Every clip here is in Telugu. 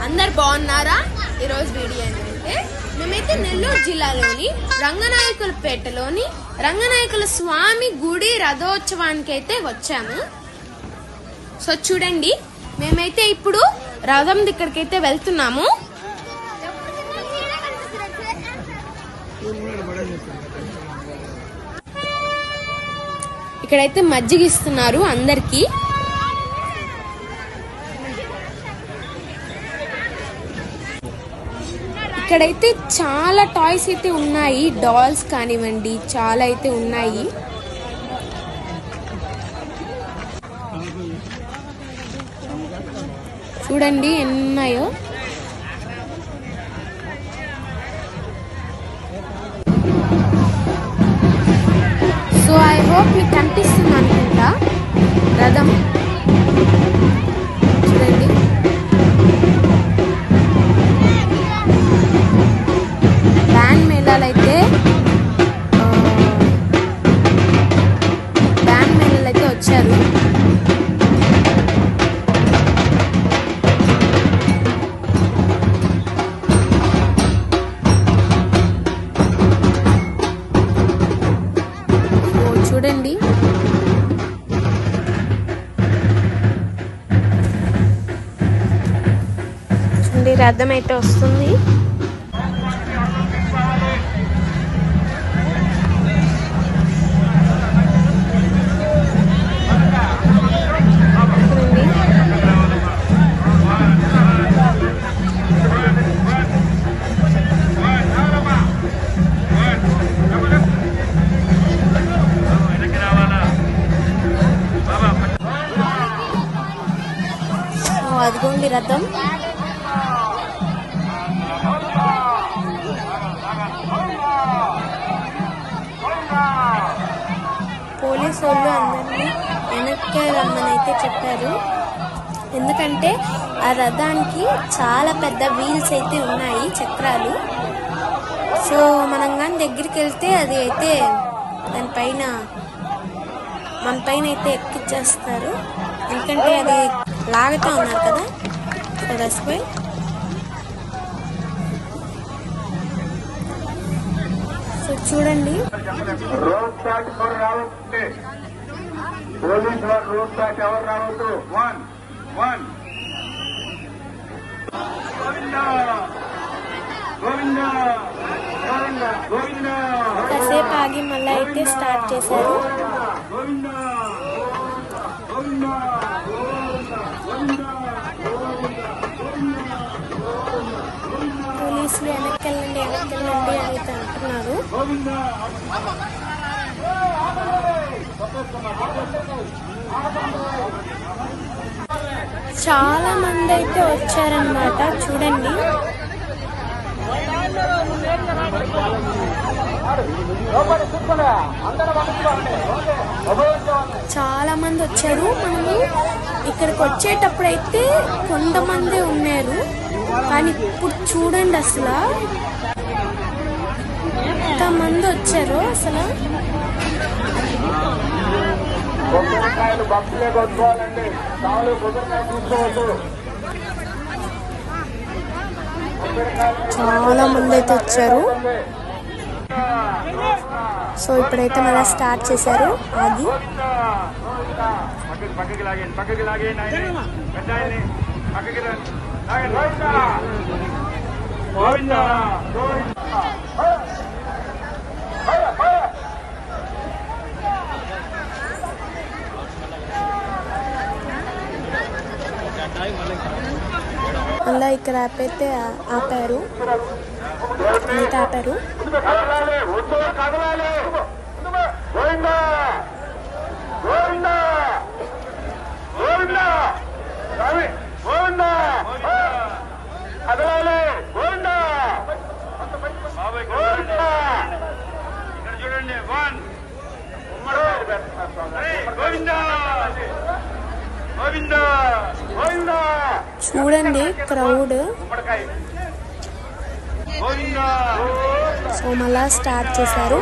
అందరు బాగున్నారా? ఈరోజు వీడియో ఏంటంటే మేమైతే నెల్లూరు జిల్లాలోని రంగనాయకులపేటలోని రంగనాయకుల స్వామి గుడి రథోత్సవానికి అయితే వచ్చాము. సో చూడండి, మేమైతే ఇప్పుడు రథం దగ్గరికైతే వెళ్తున్నాము. ఇక్కడైతే మజ్జిగ ఇస్తున్నారు అందరికి. ఇక్కడైతే చాలా టాయ్స్ అయితే ఉన్నాయి, డాల్స్ కానివ్వండి, చాలా అయితే ఉన్నాయి. చూడండి ఎన్ని ఉన్నాయో. సో ఐ హోప్ మీకు కనిపిస్తుంది అనుకుంటా రథం. చూడండి, బ్యాండ్ మేళాలైతే వచ్చారు. చూడండి, రథం అయితే వస్తుంది. అదిగోండి రథం. పోలీసు వాళ్ళు అందరినీ వెనక్కి రమ్మని అయితే చెప్పారు. ఎందుకంటే ఆ రథానికి చాలా పెద్ద వీల్స్ అయితే ఉన్నాయి, చక్రాలు. సో మనం కానీ దగ్గరికి వెళ్తే అది అయితే దానిపైన మన పైన అయితే ఎక్కిచ్చేస్తారు. ఎందుకంటే అది లాగుతూ ఉన్నారు కదా రస్పై. సో చూడండి, రోడ్ స్టార్ట్ ఎవరు రావద్దు, పోలీసు వారు రోడ్ స్టార్ట్ ఎవరు రావద్దు. 1 1 కాసేపు ఆగి మళ్ళీ అయితే స్టార్ట్ చేశారు. పోలీసులు వెనక్కెళ్ళండి వెనక్కెళ్ళండి అని అయితే అంటున్నారు. చాలా మంది అయితే వచ్చారన్నమాట. చూడండి, చాలా మంది వచ్చారు. మనము ఇక్కడికి వచ్చేటప్పుడు అయితే కొంతమంది ఉన్నారు, కానీ ఇప్పుడు చూడండి అసలు ఎంతమంది వచ్చారు. అసలు చాలా మంది అయితే వచ్చారు. సో ఇప్పుడైతే మళ్ళీ స్టార్ట్ చేశారు ఆగి. అలా ఇక్కడ ఆపైతే ఆపారు. చూడండి, చూడండి క్రౌడ్. సో మళ్ళా స్టార్ట్ చేశారు.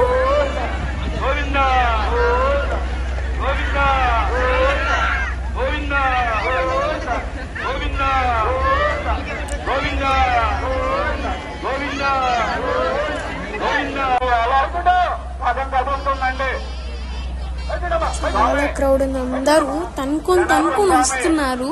చాలా క్రౌడ్ ఉంది, అందరూ తనుకొని వస్తున్నారు.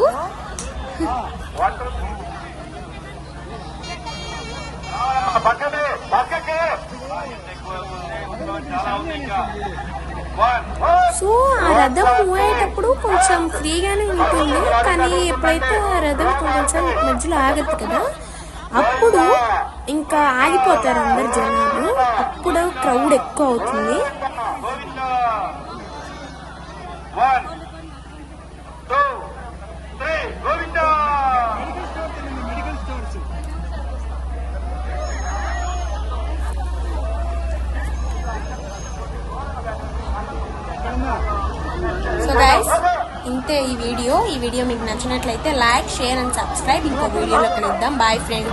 సో ఆ రథం మూవ్ అయ్యేటప్పుడు కొంచెం ఫ్రీగానే ఉంటుంది, కానీ ఎప్పుడైతే ఆ రథం కొంచెం మధ్యలో ఆగదు కదా, అప్పుడు ఇంకా ఆగిపోతారు అందరు జనాలు. అప్పుడు క్రౌడ్ ఎక్కువ అవుతుంది. సో గైస్, ఇంతే ఈ వీడియో మీకు నచ్చినట్లయితే లైక్, షేర్ అండ్ సబ్స్క్రైబ్. ఇంకో వీడియోలో కలుద్దాం. Bye friends.